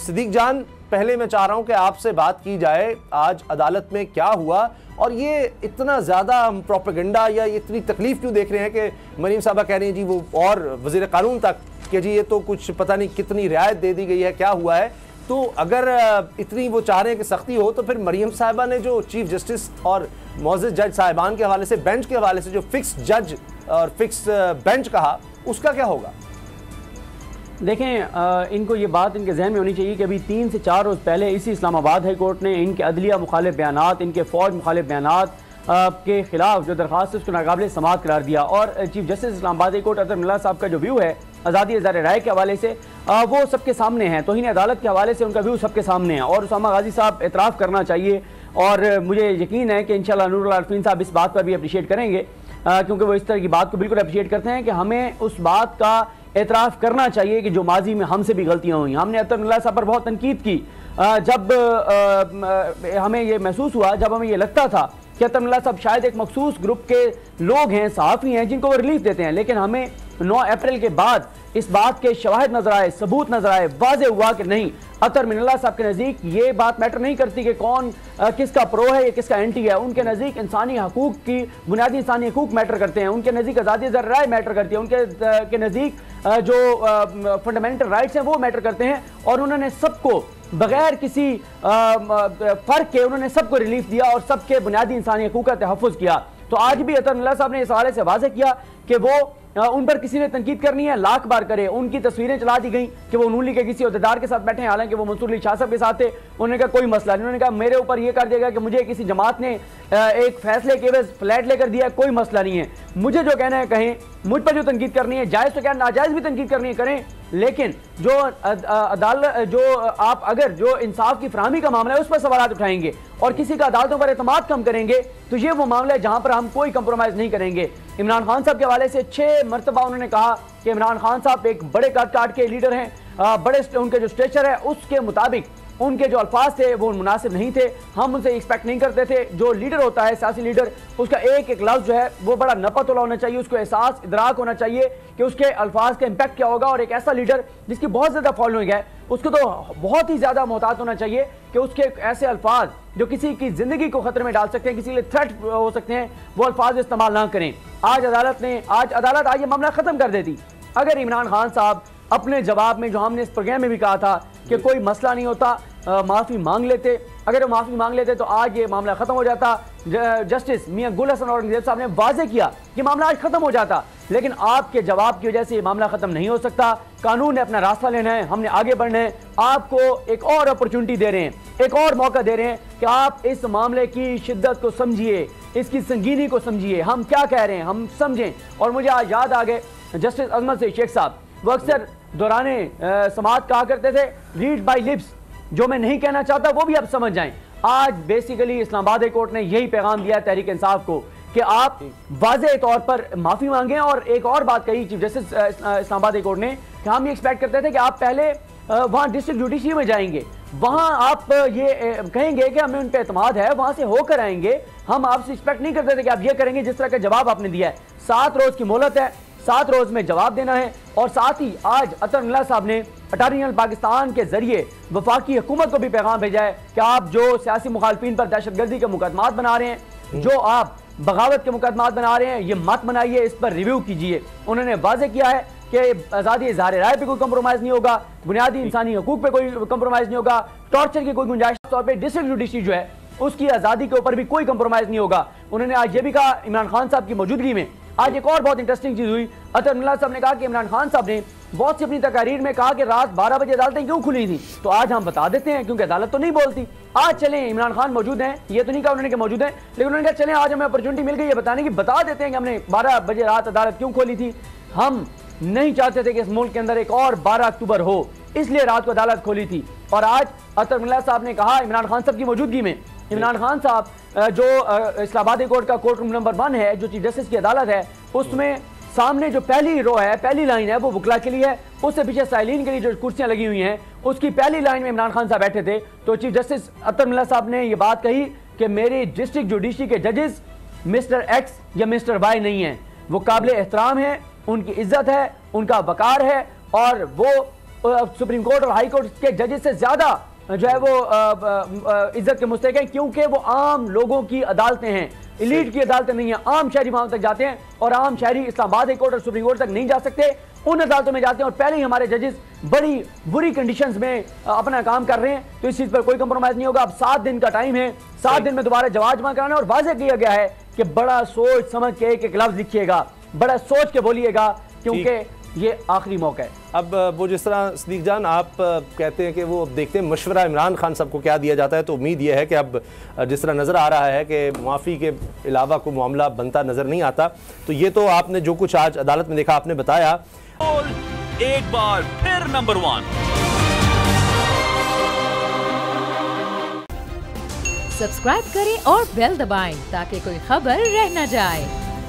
सिद्दीक जान, पहले मैं चाह रहा हूं कि आपसे बात की जाए आज अदालत में क्या हुआ और ये इतना ज़्यादा हम प्रोपेगेंडा या इतनी तकलीफ क्यों देख रहे हैं कि मरीम साहबा कह रही हैं जी वो और वज़ीर कानून तक कि जी ये तो कुछ पता नहीं कितनी रियायत दे दी गई है, क्या हुआ है। तो अगर इतनी वो चाह रहे हैं कि सख्ती हो तो फिर मरीम साहबा ने जो चीफ जस्टिस और मोअज़्ज़ज़ जज साहिबान के हवाले से, बेंच के हवाले से जो फिक्स जज और फिक्स बेंच कहा, उसका क्या होगा? देखें, इनको ये बात इनके जहन में होनी चाहिए कि अभी 3 से 4 रोज़ पहले इसी इस्लामाबाद हाई कोर्ट ने इनके अदलिया मुखालिफ बयानात, इनके फ़ौज मुखालिफ बयानात के खिलाफ जो दरख्वास्त है उसको नाकाबिल समाअत करार दिया। और chief justice Islamabad high court Athar Minallah साहब का जो व्यू है आज़ादी इज़हार राय के हवाले से वो सबके सामने है, तौहीन अदालत के हवाले से उनका व्यू सबके सामने है और उसामा गाजी साहब एतराफ़ करना चाहिए। और मुझे यकीन है कि इंशाअल्लाह नूरुल आरिफीन साहब इस बात पर भी अप्रिशिएट करेंगे, क्योंकि वो इस तरह की बात को बिल्कुल अप्रिशिएट करते हैं कि हमें उस बात का एतराफ़ करना चाहिए कि जो माजी में हमसे भी गलतियाँ हुई। हमने अतर मिल्ला साहब पर बहुत तनकीद की जब हमें ये महसूस हुआ, जब हमें ये लगता था कि अतर मिल्ला साहब शायद एक मखसूस ग्रुप के लोग हैं, सहाफ़ी हैं जिनको वो रिलीफ देते हैं। लेकिन हमें 9 अप्रैल के बाद इस बात के शवाहिद नजर आए, सबूत नजर आए, वाज़े हुआ कि नहीं, अतर मिल्ला साहब के नज़दीक ये बात मैटर नहीं करती कि कौन किसका प्रो है या किसका एंटी है। उनके नज़दीक इंसानी हकूक़ की बुनियादी इंसानी हकूक़ मैटर करते हैं, उनके नज़दीक आज़ादी इज़हार राय मैटर करती है, उनके नज़दीक जो फंडामेंटल राइट्स हैं वो मैटर करते हैं। और उन्होंने सबको बगैर किसी फ़र्क के उन्होंने सबको रिलीफ दिया और सबके बुनियादी इंसानी हकूक़ का तहफ़्फ़ुज़ किया। तो आज भी अतर मिल्ला साहब ने इस हवाले से वाज़े किया कि वो उन पर किसी ने तनकीद करनी है, लाख बार करे। उनकी तस्वीरें चला दी गई कि वो नून लीग के किसी अहदेदार के साथ बैठे हैं, हालांकि वो मंसूर अली शाह साहब के साथ थे। उन्होंने कहा कोई मसला नहीं, उन्होंने कहा मेरे ऊपर ये कर देगा कि मुझे किसी जमात ने एक फैसले के एवज फ्लैट लेकर दिया, कोई मसला नहीं है। मुझे जो कहना है कहें, मुझ पर जो तनकीद करनी है जायज़ तो क्या नाजायज़ भी तनकीद करनी है करें, लेकिन जो अदालत जो आप अगर जो इंसाफ की फराहमी का मामला है उस पर सवाल उठाएंगे और किसी का अदालतों पर एतमाद कम करेंगे तो ये वो मामला है जहां पर हम कोई कंप्रोमाइज़ नहीं करेंगे। इमरान खान साहब के हवाले से 6 मरतबा उन्होंने कहा कि इमरान खान साहब एक बड़े काट के लीडर हैं, बड़े उनके जो स्ट्रेचर है उसके मुताबिक उनके जो अल्फाज थे वो मुनासिब नहीं थे, हम उनसे एक्सपेक्ट नहीं करते थे। जो लीडर होता है, सियासी लीडर, उसका एक एक लफ्ज़ जो है वो बड़ा नपतुला होना चाहिए, उसको एहसास इदराक होना चाहिए कि उसके अल्फाज का इम्पैक्ट क्या होगा। और एक ऐसा लीडर जिसकी बहुत ज़्यादा फॉलोइंग है उसको तो बहुत ही ज़्यादा मोहतात होना चाहिए कि उसके ऐसे अल्फाज जो किसी की ज़िंदगी को खतरे में डाल सकते हैं, किसी के लिए थ्रेट हो सकते हैं, वो अल्फाज इस्तेमाल ना करें। आज अदालत आज ये मामला ख़त्म कर देती अगर इमरान खान साहब अपने जवाब में, जो हमने इस प्रोग्राम में भी कहा था कि कोई मसला नहीं होता, माफ़ी मांग लेते। अगर वो माफ़ी मांग लेते तो आज ये मामला ख़त्म हो जाता। जस्टिस मियां गुल हसन औरंगज़ेब साहब ने वाज़े किया कि मामला आज ख़त्म हो जाता, लेकिन आपके जवाब की वजह से ये मामला ख़त्म नहीं हो सकता। कानून ने अपना रास्ता लेना है, हमने आगे बढ़ना है। आपको एक और अपॉर्चुनिटी दे रहे हैं, एक और मौका दे रहे हैं कि आप इस मामले की शिद्दत को समझिए, इसकी संगीनी को समझिए, हम क्या कह रहे हैं हम समझें। और मुझे आज याद आ गए जस्टिस अजमत से शेख साहब, वो अक्सर दौराने समाअत कहा करते थे रीड बाई लिप्स, जो मैं नहीं कहना चाहता वो भी आप समझ जाएं। आज बेसिकली इस्लामाबाद हाई कोर्ट ने यही पैगाम दिया है तहरीक इंसाफ को कि आप वाज़े तौर पर माफ़ी मांगें। और एक और बात कही chief justice Islamabad high court ने कि हम ये एक्सपेक्ट करते थे कि आप पहले वहाँ डिस्ट्रिक्ट जुडिशरी में जाएंगे, वहाँ आप ये कहेंगे कि हमें उन पर एतमाद है, वहाँ से होकर आएंगे। हम आपसे एक्सपेक्ट नहीं करते थे कि आप ये करेंगे जिस तरह का जवाब आपने दिया है। 7 रोज़ की मोहलत है, 7 रोज़ में जवाब देना है। और साथ ही आज अतर मिल्ला साहब ने अटॉर्नी जनरल पाकिस्तान के जरिए वफाकी हुकूमत को भी पैगाम भेजा है कि आप जो सियासी मुखालफिन पर दहशतगर्दी के मुकदमात बना रहे हैं, जो आप बगावत के मुकदमात बना रहे हैं, ये मत बनाइए, इस पर रिव्यू कीजिए। उन्होंने वाज़े किया है कि आज़ादी इज़हार राय पे कोई कंप्रोमाइज़ नहीं होगा, बुनियादी इंसानी हकूक़ पे कोई कंप्रोमाइज़ नहीं होगा, टॉर्चर की कोई गुंजाइश तौर पर डिस्ट्रिक्ट जुडिशरी जो है उसकी आज़ादी के ऊपर भी कोई कंप्रोमाइज़ नहीं होगा। उन्होंने आज ये भी कहा इमरान खान साहब की मौजूदगी में। आज एक और बहुत इंटरेस्टिंग चीज़ हुई, अतर मिल्ला साहब ने कहा कि इमरान खान साहब ने बहुत सी अपनी तकारीर में कहा कि रात 12 बजे अदालतें क्यों खुली थी। तो आज हम बता देते हैं क्योंकि अदालत तो नहीं बोलती। आज चलें, इमरान खान मौजूद हैं, ये तो नहीं कहा उन्होंने कि मौजूद हैं, लेकिन उन्होंने कहा चलें आज हमें अपॉर्चुनिटी मिल गई है बताने की, बता देते हैं कि हमने 12 बजे रात अदालत क्यों खोली थी। हम नहीं चाहते थे कि इस मुल्क के अंदर एक और 12 अक्टूबर हो, इसलिए रात को अदालत खोली थी। और आज अतर मिल्ला साहब ने कहा इमरान खान साहब की मौजूदगी में, इमरान खान साहब जो इस्लामाबाद हाई कोर्ट का कोर्ट रूम नंबर 1 है, जो चीफ जस्टिस की अदालत है, उसमें सामने जो पहली रो है, पहली लाइन है, वो वकला के लिए है। उससे पीछे साइलिन के लिए जो कुर्सियां लगी हुई हैं, उसकी पहली लाइन में इमरान खान साहब बैठे थे। तो चीफ जस्टिस अतर मिल्ला साहब ने ये बात कही कि मेरी डिस्ट्रिक्ट जुडिशरी के जजेस मिस्टर एक्स या मिस्टर वाई नहीं है, वो काबिल एहतराम है, उनकी इज्जत है, उनका वकार है और वो सुप्रीम कोर्ट और हाई कोर्ट के जजेस से ज्यादा जो है वो इज्जत के मुस्तहिक हैं, क्योंकि वो आम लोगों की अदालतें हैं, एलीट की अदालतें नहीं है। आम शहरी वहां तक जाते हैं और आम शहरी इस्लामाबाद हाई कोर्ट और सुप्रीम कोर्ट तक नहीं जा सकते, उन अदालतों में जाते हैं और पहले ही हमारे जजेस बड़ी बुरी कंडीशंस में अपना काम कर रहे हैं। तो इस चीज पर कोई कंप्रोमाइज नहीं होगा। अब 7 दिन का टाइम है, 7 दिन में दोबारा जवाब जमा कराना, और वाज़ेह किया गया है कि बड़ा सोच समझ के एक लफ्ज लिखिएगा, बड़ा सोच के बोलिएगा, क्योंकि ये आखिरी मौका है। अब वो जिस तरह सदीक जान आप कहते हैं कि वो देखते हैं मशवरा इमरान खान साहब को क्या दिया जाता है, तो उम्मीद यह है कि अब जिस तरह नज़र आ रहा है कि मुआफ़ी के अलावा कोई मामला बनता नज़र नहीं आता। तो ये तो आपने जो कुछ आज अदालत में देखा, आपने बताया। एक बार फिर नंबर 1 सब्सक्राइब करें और बेल दबाएं ताकि कोई खबर रह न जाए।